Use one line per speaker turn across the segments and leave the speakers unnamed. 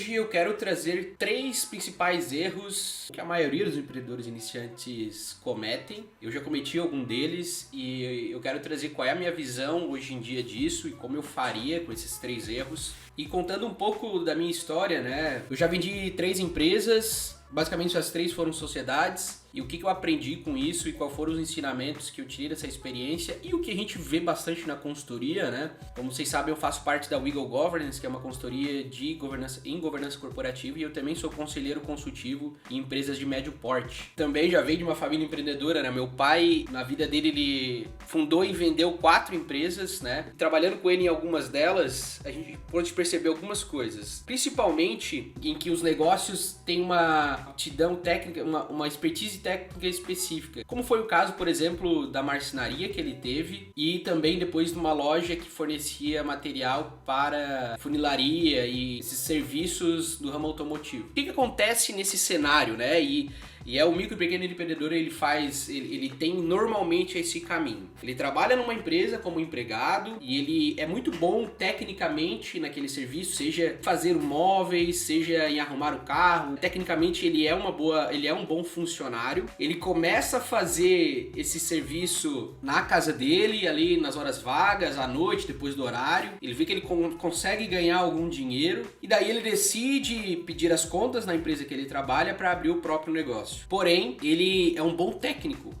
Hoje eu quero trazer 3 principais erros que a maioria dos empreendedores iniciantes cometem. Eu já cometi algum deles e eu quero trazer qual é a minha visão hoje em dia disso e como eu faria com esses 3 erros. E contando um pouco da minha história, né? Eu já vendi 3 empresas, basicamente as 3 foram sociedades. E o que eu aprendi com isso e quais foram os ensinamentos que eu tirei dessa experiência e o que a gente vê bastante na consultoria, né? Como vocês sabem, eu faço parte da Wiggle Governance, que é uma consultoria de governança corporativa, e eu também sou conselheiro consultivo em empresas de médio porte. Também já venho de uma família empreendedora, né? Meu pai, na vida dele, ele fundou e vendeu 4 empresas, né? Trabalhando com ele em algumas delas, a gente pode perceber algumas coisas. Principalmente em que os negócios têm uma aptidão técnica, uma expertise técnica específica, como foi o caso, por exemplo, da marcenaria que ele teve e também depois de uma loja que fornecia material para funilaria e esses serviços do ramo automotivo. O que acontece nesse cenário, né? E é o micro e pequeno empreendedor, ele tem normalmente esse caminho. Ele trabalha numa empresa como empregado e ele é muito bom tecnicamente naquele serviço, seja fazer móveis, seja em arrumar o carro. Tecnicamente ele é um bom funcionário. Ele começa a fazer esse serviço na casa dele, ali nas horas vagas, à noite, depois do horário. Ele vê que ele consegue ganhar algum dinheiro e daí ele decide pedir as contas na empresa que ele trabalha para abrir o próprio negócio. Porém, ele é um bom técnico,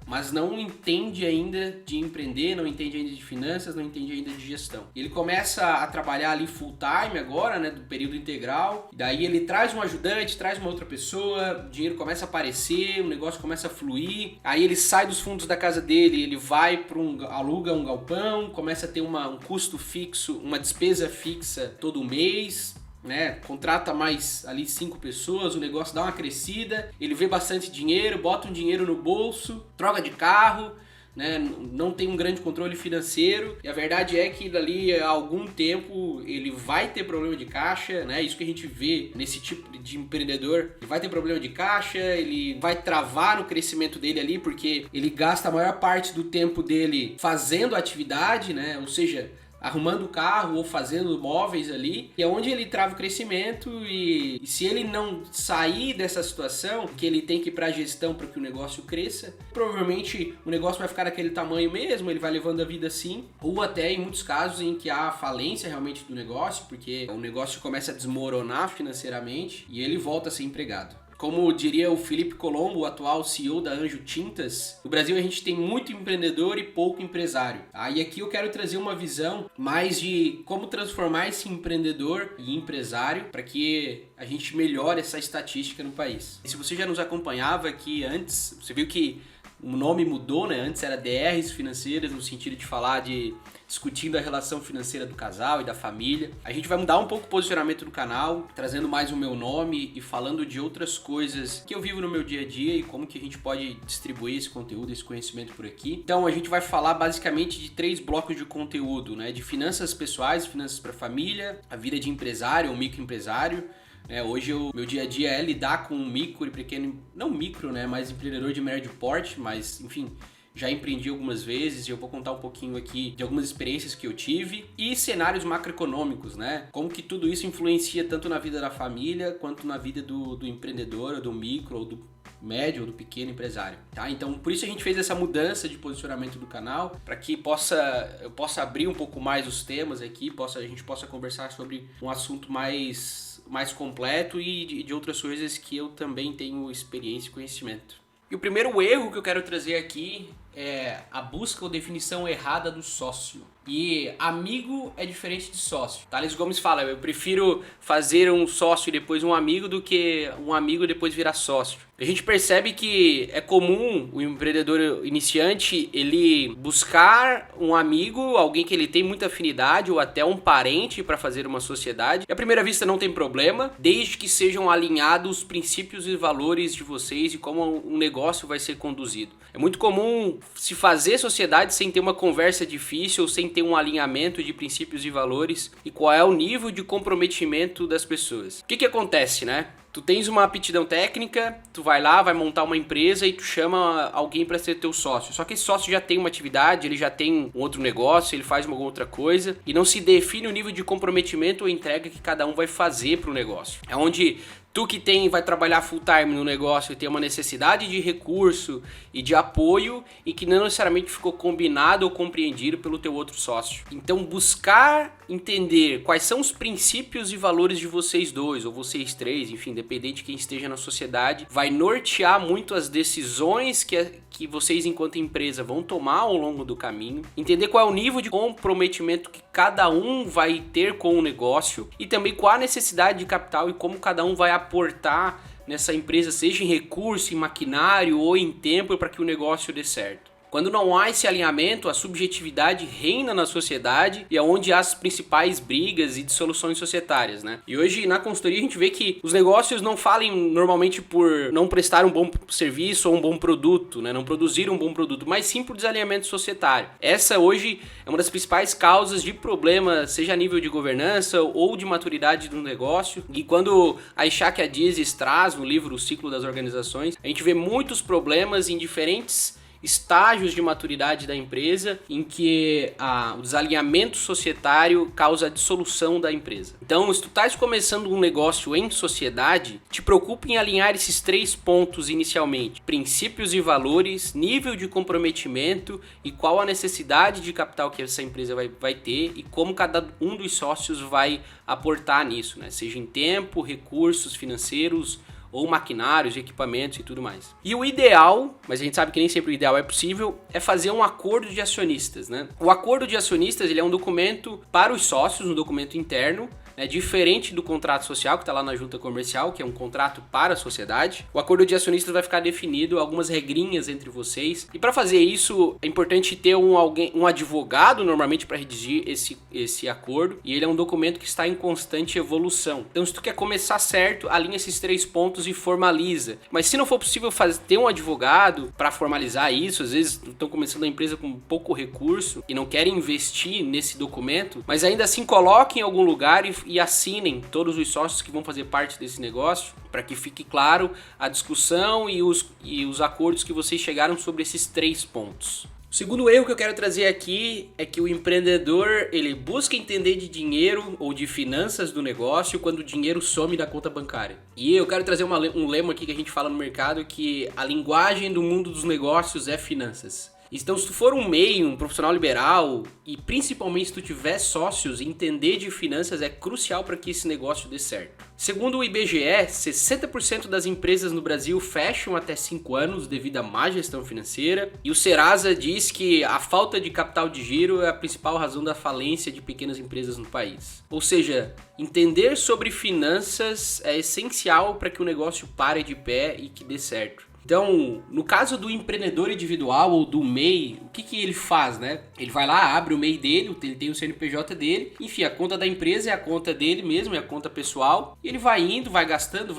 mas não entende ainda de empreender, não entende ainda de finanças, não entende ainda de gestão. Ele começa a trabalhar ali full time agora, né, do período integral, e daí ele traz um ajudante, traz uma outra pessoa, o dinheiro começa a aparecer, o negócio começa a fluir, aí ele sai dos fundos da casa dele, ele vai aluga um galpão, começa a ter um custo fixo, uma despesa fixa todo mês, né? Contrata mais ali 5 pessoas, o negócio dá uma crescida, ele vê bastante dinheiro, bota um dinheiro no bolso, troca de carro, né? Não tem um grande controle financeiro e a verdade é que dali a algum tempo ele vai ter problema de caixa, né? Isso que a gente vê nesse tipo de empreendedor, ele vai ter problema de caixa, ele vai travar no crescimento dele ali porque ele gasta a maior parte do tempo dele fazendo atividade, né? Ou seja, arrumando o carro ou fazendo móveis ali, e é onde ele trava o crescimento e se ele não sair dessa situação, que ele tem que ir para a gestão para que o negócio cresça, provavelmente o negócio vai ficar daquele tamanho mesmo, ele vai levando a vida assim, ou até em muitos casos em que há falência realmente do negócio, porque o negócio começa a desmoronar financeiramente e ele volta a ser empregado. Como diria o Felipe Colombo, o atual CEO da Anjo Tintas, no Brasil a gente tem muito empreendedor e pouco empresário. E aqui eu quero trazer uma visão mais de como transformar esse empreendedor em empresário para que a gente melhore essa estatística no país. E se você já nos acompanhava aqui antes, você viu que o nome mudou, né? Antes era DRs Financeiras, no sentido de falar discutindo a relação financeira do casal e da família. A gente vai mudar um pouco o posicionamento do canal, trazendo mais o meu nome e falando de outras coisas que eu vivo no meu dia a dia e como que a gente pode distribuir esse conteúdo, esse conhecimento por aqui. Então a gente vai falar basicamente de 3 blocos de conteúdo, né? De finanças pessoais, finanças para a família, a vida de empresário ou microempresário. Hoje o meu dia a dia é lidar com um micro e pequeno, não micro, né, mas empreendedor de médio porte, mas enfim, já empreendi algumas vezes e eu vou contar um pouquinho aqui de algumas experiências que eu tive e cenários macroeconômicos, né? Como que tudo isso influencia tanto na vida da família quanto na vida do empreendedor, ou do micro, ou do médio ou do pequeno empresário, tá? Então, por isso a gente fez essa mudança de posicionamento do canal, para que eu possa abrir um pouco mais os temas aqui, a gente possa conversar sobre um assunto mais completo e de outras coisas que eu também tenho experiência e conhecimento. E o primeiro erro que eu quero trazer aqui é a busca ou definição errada do sócio. E amigo é diferente de sócio. Thales Gomes fala, eu prefiro fazer um sócio e depois um amigo do que um amigo e depois virar sócio. A gente percebe que é comum o empreendedor iniciante ele buscar um amigo, alguém que ele tem muita afinidade ou até um parente para fazer uma sociedade. E à primeira vista não tem problema, desde que sejam alinhados os princípios e valores de vocês e como um negócio vai ser conduzido. É muito comum se fazer sociedade sem ter uma conversa difícil ou sem ter tem um alinhamento de princípios e valores e qual é o nível de comprometimento das pessoas. O que acontece, né? Tu tens uma aptidão técnica, tu vai lá, vai montar uma empresa e tu chama alguém para ser teu sócio. Só que esse sócio já tem uma atividade, ele já tem um outro negócio, ele faz uma outra coisa e não se define o nível de comprometimento ou entrega que cada um vai fazer pro negócio. É onde tu que vai trabalhar full time no negócio e tem uma necessidade de recurso e de apoio e que não necessariamente ficou combinado ou compreendido pelo teu outro sócio. Então buscar entender quais são os princípios e valores de vocês dois ou vocês três, enfim, independente de quem esteja na sociedade, vai nortear muito as decisões que vocês enquanto empresa vão tomar ao longo do caminho, entender qual é o nível de comprometimento que cada um vai ter com o negócio e também qual a necessidade de capital e como cada um vai aportar nessa empresa, seja em recurso, em maquinário ou em tempo para que o negócio dê certo. Quando não há esse alinhamento, a subjetividade reina na sociedade e é onde há as principais brigas e dissoluções societárias, né? E hoje na consultoria a gente vê que os negócios não falem normalmente por não prestar um bom serviço ou um bom produto, né? Não produzir um bom produto, mas sim por desalinhamento societário. Essa hoje é uma das principais causas de problema, seja a nível de governança ou de maturidade do negócio. E quando a Ishak Adizes traz no livro O Ciclo das Organizações, a gente vê muitos problemas em diferentes estágios de maturidade da empresa em que o desalinhamento societário causa a dissolução da empresa. Então, se tu estás começando um negócio em sociedade, te preocupe em alinhar esses 3 pontos inicialmente: princípios e valores, nível de comprometimento e qual a necessidade de capital que essa empresa vai ter e como cada um dos sócios vai aportar nisso, né? Seja em tempo, recursos financeiros, ou maquinários, equipamentos e tudo mais. E o ideal, mas a gente sabe que nem sempre o ideal é possível, é fazer um acordo de acionistas, né? O acordo de acionistas, ele é um documento para os sócios, um documento interno, né, diferente do contrato social que está lá na junta comercial, que é um contrato para a sociedade. O acordo de acionistas vai ficar definido algumas regrinhas entre vocês. E para fazer isso, é importante ter um advogado, normalmente, para redigir esse acordo. E ele é um documento que está em constante evolução. Então, se tu quer começar certo, alinha esses 3 pontos e formaliza. Mas se não for possível ter um advogado para formalizar isso, às vezes estão começando a empresa com pouco recurso e não querem investir nesse documento, mas ainda assim coloquem em algum lugar e assinem todos os sócios que vão fazer parte desse negócio, para que fique claro a discussão e os acordos que vocês chegaram sobre esses 3 pontos. O segundo erro que eu quero trazer aqui é que o empreendedor, ele busca entender de dinheiro ou de finanças do negócio quando o dinheiro some da conta bancária. E eu quero trazer um lema aqui que a gente fala no mercado, que a linguagem do mundo dos negócios é finanças. Então, se tu for um MEI, um profissional liberal, e principalmente se tu tiver sócios, entender de finanças é crucial para que esse negócio dê certo. Segundo o IBGE, 60% das empresas no Brasil fecham até 5 anos devido à má gestão financeira, e o Serasa diz que a falta de capital de giro é a principal razão da falência de pequenas empresas no país. Ou seja, entender sobre finanças é essencial para que o negócio pare de pé e que dê certo. Então, no caso do empreendedor individual ou do MEI, o que ele faz, né? Ele vai lá, abre o MEI dele, ele tem o CNPJ dele, enfim, a conta da empresa é a conta dele mesmo, é a conta pessoal, e ele vai indo, vai gastando,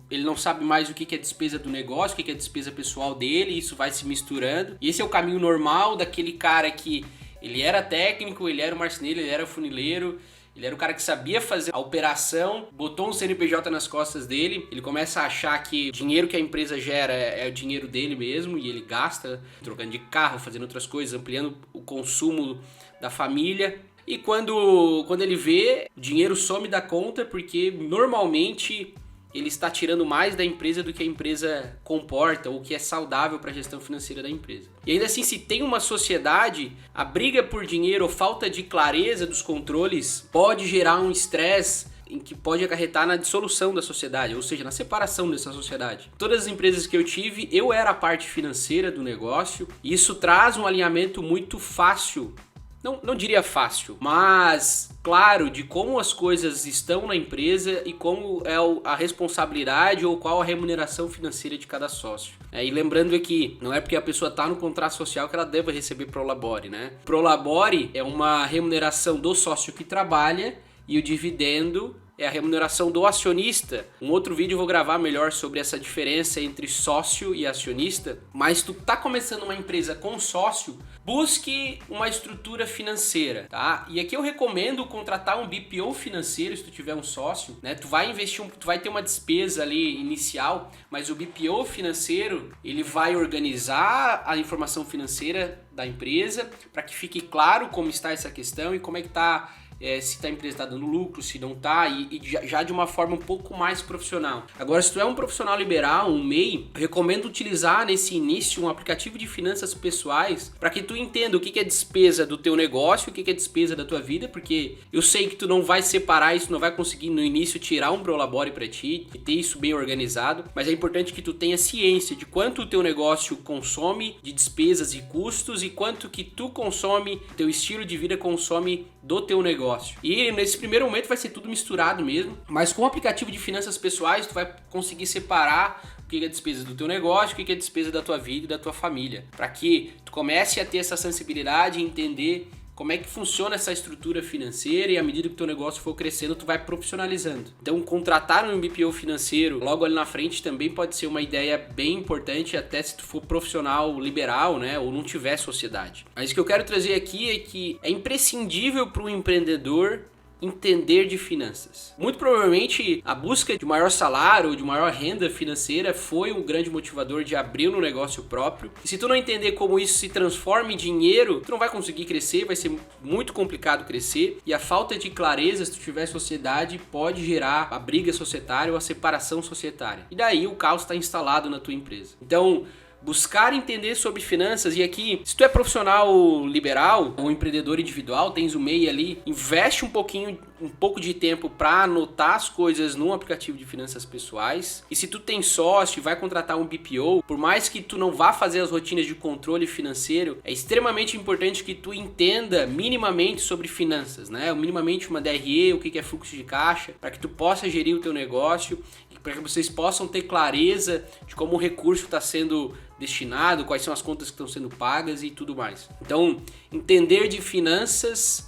ele não sabe mais o que é despesa do negócio, o que é despesa pessoal dele, isso vai se misturando. E esse é o caminho normal daquele cara que ele era técnico, ele era o marceneiro, ele era funileiro, ele era o cara que sabia fazer a operação, botou um CNPJ nas costas dele, ele começa a achar que o dinheiro que a empresa gera é o dinheiro dele mesmo e ele gasta trocando de carro, fazendo outras coisas, ampliando o consumo da família. E quando ele vê, o dinheiro some da conta porque normalmente ele está tirando mais da empresa do que a empresa comporta ou que é saudável para a gestão financeira da empresa. E ainda assim, se tem uma sociedade, a briga por dinheiro ou falta de clareza dos controles pode gerar um estresse em que pode acarretar na dissolução da sociedade, ou seja, na separação dessa sociedade. Todas as empresas que eu tive, eu era a parte financeira do negócio, e isso traz um alinhamento muito fácil. Não diria fácil, mas claro de como as coisas estão na empresa e como é a responsabilidade ou qual a remuneração financeira de cada sócio. E lembrando aqui, não é porque a pessoa está no contrato social que ela deve receber Prolabore, né? Prolabore é uma remuneração do sócio que trabalha e o dividendo é a remuneração do acionista. Um outro vídeo eu vou gravar melhor sobre essa diferença entre sócio e acionista. Mas tu tá começando uma empresa com sócio, busque uma estrutura financeira, tá? E aqui eu recomendo contratar um BPO financeiro se tu tiver um sócio, né? Tu vai investir, tu vai ter uma despesa ali inicial, mas o BPO financeiro, ele vai organizar a informação financeira da empresa para que fique claro como está essa questão e como é que tá, se a empresa está dando lucro, se não está, e já de uma forma um pouco mais profissional. Agora, se tu é um profissional liberal, um MEI, eu recomendo utilizar nesse início um aplicativo de finanças pessoais para que tu entenda o que é despesa do teu negócio, o que é despesa da tua vida, porque eu sei que tu não vai separar isso, não vai conseguir no início tirar um prolabore para ti e ter isso bem organizado, mas é importante que tu tenha ciência de quanto o teu negócio consome de despesas e custos e quanto que tu consome, teu estilo de vida consome do teu negócio. E nesse primeiro momento vai ser tudo misturado mesmo, mas com o aplicativo de finanças pessoais tu vai conseguir separar o que é despesa do teu negócio, o que é despesa da tua vida e da tua família, para que tu comece a ter essa sensibilidade e entender como é que funciona essa estrutura financeira, e à medida que o teu negócio for crescendo, tu vai profissionalizando. Então, contratar um BPO financeiro logo ali na frente também pode ser uma ideia bem importante, até se tu for profissional liberal, né, ou não tiver sociedade. Mas o que eu quero trazer aqui é que é imprescindível para o empreendedor entender de finanças. Muito provavelmente a busca de maior salário ou de maior renda financeira foi um grande motivador de abrir um negócio próprio. E se tu não entender como isso se transforma em dinheiro, tu não vai conseguir crescer, vai ser muito complicado crescer. E a falta de clareza, se tu tiver sociedade, pode gerar a briga societária ou a separação societária. E daí o caos está instalado na tua empresa. Então, buscar entender sobre finanças, e aqui, se tu é profissional liberal ou empreendedor individual, tens o MEI ali, investe um pouco de tempo para anotar as coisas num aplicativo de finanças pessoais. E se tu tem sócio e vai contratar um BPO, por mais que tu não vá fazer as rotinas de controle financeiro, é extremamente importante que tu entenda minimamente sobre finanças, né? Minimamente uma DRE, o que é fluxo de caixa, para que tu possa gerir o teu negócio e para que vocês possam ter clareza de como o recurso está sendo destinado, quais são as contas que estão sendo pagas e tudo mais. Então, entender de finanças,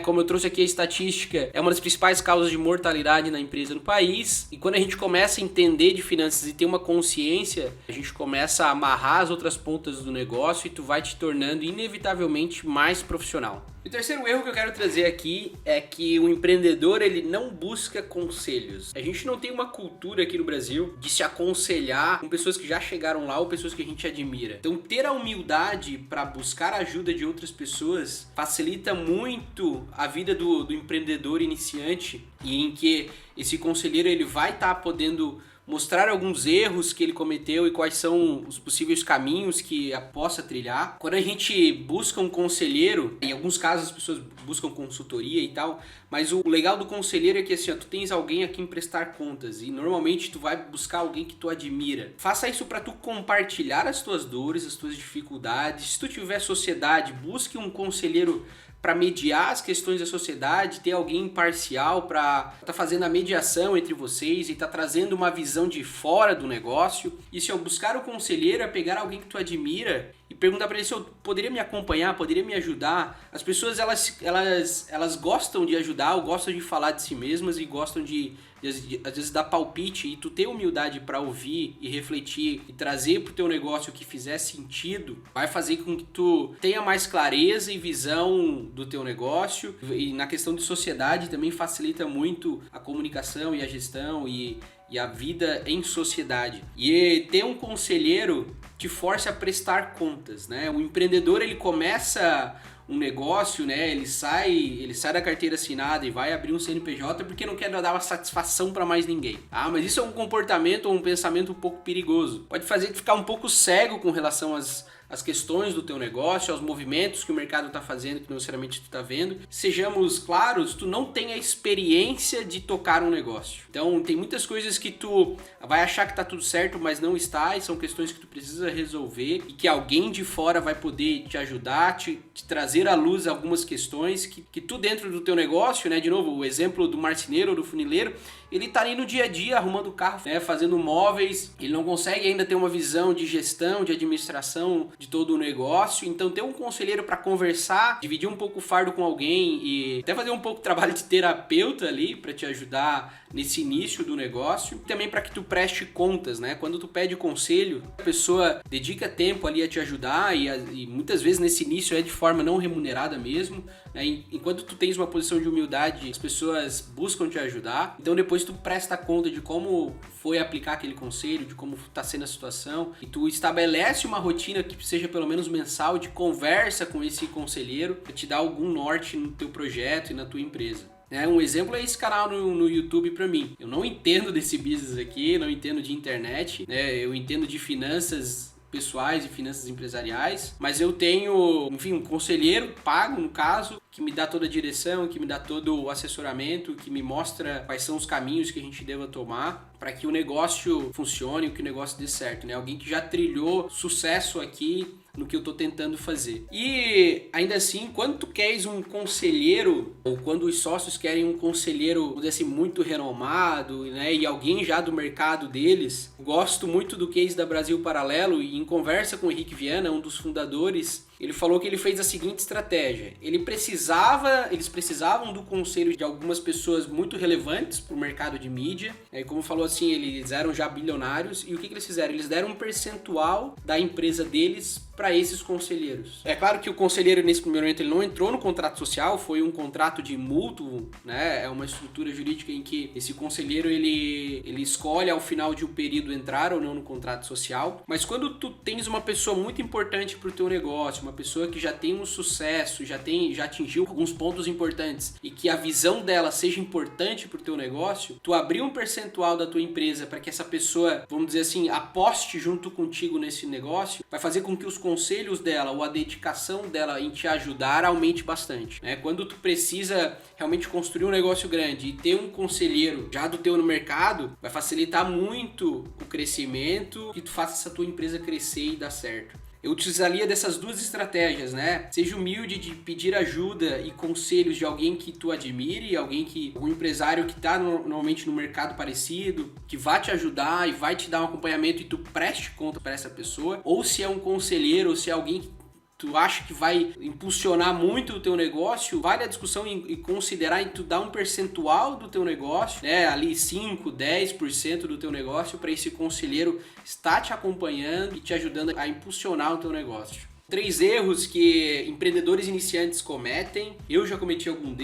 como eu trouxe aqui a estatística, é uma das principais causas de mortalidade na empresa no país. E quando a gente começa a entender de finanças e ter uma consciência, a gente começa a amarrar as outras pontas do negócio e tu vai te tornando inevitavelmente mais profissional. E o terceiro erro que eu quero trazer aqui é que o empreendedor, ele não busca conselhos. A gente não tem uma cultura aqui no Brasil de se aconselhar com pessoas que já chegaram lá ou pessoas que a gente admira. Então, ter a humildade para buscar a ajuda de outras pessoas facilita muito a vida do empreendedor iniciante, e em que esse conselheiro ele vai estar podendo mostrar alguns erros que ele cometeu e quais são os possíveis caminhos que possa trilhar. Quando a gente busca um conselheiro, em alguns casos as pessoas buscam consultoria e tal, mas o legal do conselheiro é que assim, tu tens alguém a quem prestar contas, e normalmente tu vai buscar alguém que tu admira. Faça isso para tu compartilhar as tuas dores, as tuas dificuldades. Se tu tiver sociedade, busque um conselheiro para mediar as questões da sociedade, ter alguém imparcial para estar fazendo a mediação entre vocês e estar trazendo uma visão de fora do negócio. E se eu buscar o conselheiro, é pegar alguém que tu admira e perguntar para ele se eu poderia me acompanhar, poderia me ajudar. As pessoas elas gostam de ajudar, ou gostam de falar de si mesmas e gostam de às vezes dar palpite, e tu ter humildade para ouvir e refletir e trazer pro teu negócio o que fizer sentido, vai fazer com que tu tenha mais clareza e visão do teu negócio. E na questão de sociedade também facilita muito a comunicação e a gestão e a vida em sociedade. E ter um conselheiro te força a prestar contas, né? O empreendedor, ele começa um negócio, né? Ele sai da carteira assinada e vai abrir um CNPJ porque não quer dar uma satisfação para mais ninguém. Mas isso é um comportamento ou um pensamento um pouco perigoso. Pode fazer tu ficar um pouco cego com relação às questões do teu negócio, aos movimentos que o mercado está fazendo, que não necessariamente tu está vendo. Sejamos claros, tu não tem a experiência de tocar um negócio. Então, tem muitas coisas que tu vai achar que está tudo certo, mas não está, e são questões que tu precisa resolver e que alguém de fora vai poder te ajudar, te trazer à luz algumas questões que tu dentro do teu negócio, né? De novo, o exemplo do marceneiro ou do funileiro, ele tá ali no dia a dia arrumando o carro, né, fazendo móveis, ele não consegue ainda ter uma visão de gestão, de administração de todo o negócio. Então ter um conselheiro para conversar, dividir um pouco o fardo com alguém e até fazer um pouco de trabalho de terapeuta ali para te ajudar nesse início do negócio, e também para que tu preste contas, né? Quando tu pede conselho, a pessoa dedica tempo ali a te ajudar e muitas vezes nesse início é de forma não remunerada mesmo, né? Enquanto tu tens uma posição de humildade, as pessoas buscam te ajudar, então depois tu presta conta de como foi aplicar aquele conselho, de como está sendo a situação, e tu estabelece uma rotina que seja pelo menos mensal de conversa com esse conselheiro para te dar algum norte no teu projeto e na tua empresa. Um exemplo é esse canal no YouTube para mim. Eu não entendo desse business aqui, não entendo de internet, né? Eu entendo de finanças pessoais e finanças empresariais, mas eu tenho, enfim, um conselheiro pago, no caso, que me dá toda a direção, que me dá todo o assessoramento, que me mostra quais são os caminhos que a gente deva tomar para que o negócio funcione, que o negócio dê certo, né? Alguém que já trilhou sucesso aqui no que eu tô tentando fazer. E ainda assim, quando tu queres um conselheiro, ou quando os sócios querem um conselheiro, vamos dizer assim, muito renomado, né, e alguém já do mercado deles, gosto muito do case da Brasil Paralelo, e em conversa com o Henrique Viana, um dos fundadores, ele falou que ele fez a seguinte estratégia. Eles precisavam do conselho de algumas pessoas muito relevantes para o mercado de mídia. E como falou assim, eles eram já bilionários. E o que eles fizeram? Eles deram um percentual da empresa deles para esses conselheiros. É claro que o conselheiro, nesse primeiro momento, ele não entrou no contrato social, foi um contrato de mútuo, né? É uma estrutura jurídica em que esse conselheiro ele escolhe ao final de um período entrar ou não no contrato social. Mas quando tu tens uma pessoa muito importante para o teu negócio, uma pessoa que já tem um sucesso, já atingiu alguns pontos importantes e que a visão dela seja importante para o teu negócio, tu abrir um percentual da tua empresa para que essa pessoa, vamos dizer assim, aposte junto contigo nesse negócio, vai fazer com que os conselhos dela ou a dedicação dela em te ajudar aumente bastante, né? Quando tu precisa realmente construir um negócio grande e ter um conselheiro já do teu no mercado, vai facilitar muito o crescimento, que tu faça essa tua empresa crescer e dar certo. Eu utilizaria dessas duas estratégias, né? Seja humilde de pedir ajuda e conselhos de alguém que tu admire, algum empresário que está normalmente no mercado parecido, que vai te ajudar e vai te dar um acompanhamento e tu preste conta para essa pessoa. Ou se é um conselheiro, ou se é alguém que tu acha que vai impulsionar muito o teu negócio, vale a discussão e considerar em tu dar um percentual do teu negócio, né, ali 5, 10% do teu negócio para esse conselheiro estar te acompanhando e te ajudando a impulsionar o teu negócio. 3 erros que empreendedores iniciantes cometem. Eu já cometi alguns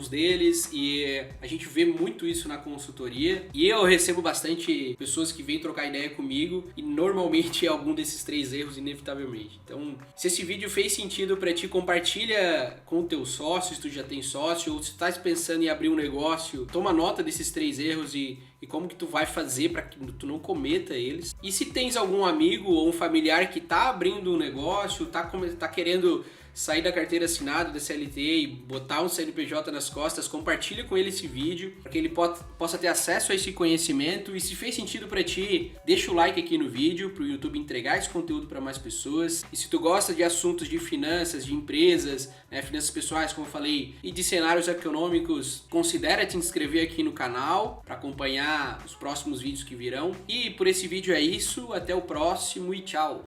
deles, e a gente vê muito isso na consultoria. E eu recebo bastante pessoas que vêm trocar ideia comigo, e normalmente é algum desses 3 erros, inevitavelmente. Então, se esse vídeo fez sentido para ti, compartilha com o teu sócio, se tu já tem sócio, ou se tu estás pensando em abrir um negócio, toma nota desses 3 erros e como que tu vai fazer para que tu não cometa eles. E se tens algum amigo ou um familiar que tá abrindo um negócio, tá querendo sair da carteira assinada da CLT e botar um CNPJ nas costas, compartilha com ele esse vídeo, para que ele possa ter acesso a esse conhecimento. E se fez sentido para ti, deixa o like aqui no vídeo, para o YouTube entregar esse conteúdo para mais pessoas. E se tu gosta de assuntos de finanças, de empresas, né, finanças pessoais, como eu falei, e de cenários econômicos, considera te inscrever aqui no canal para acompanhar os próximos vídeos que virão. E por esse vídeo é isso, até o próximo e tchau!